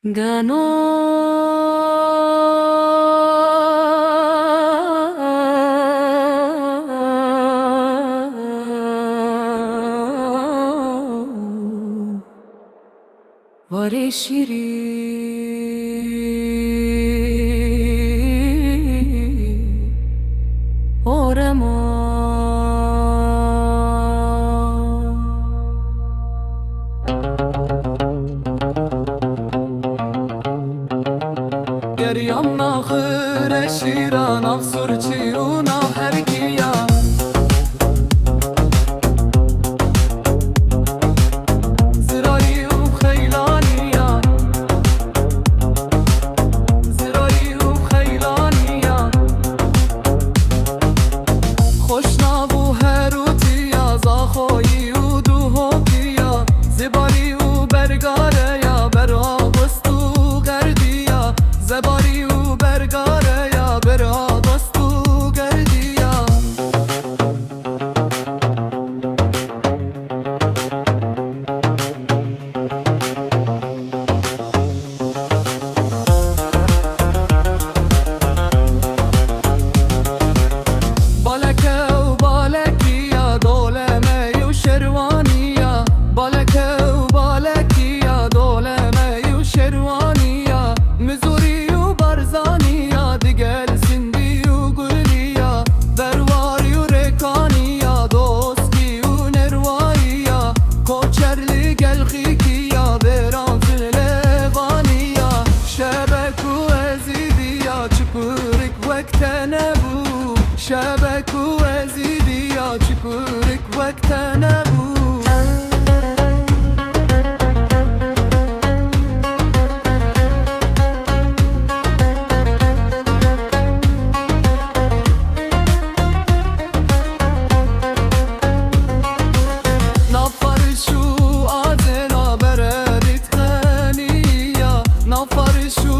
Gano Vare şiri Orama Geriyam nakhır şiran afsur çiyuna hergiya زباری و برگاره یا برا دستو گردیا بالکه و بالکیا دولمه و شروانیا بالکه و بالکیا دولمه و شروانیا مزوری برزانیا دیگل سندی و گلیا درواری و رکانیا دوستی و نرواییا کوچرلی گلخیکیا بران زلوانیا شبک و ازیدیا چپورک وقت نبو شبک و ازیدیا چپورک وقت نبو نفرشو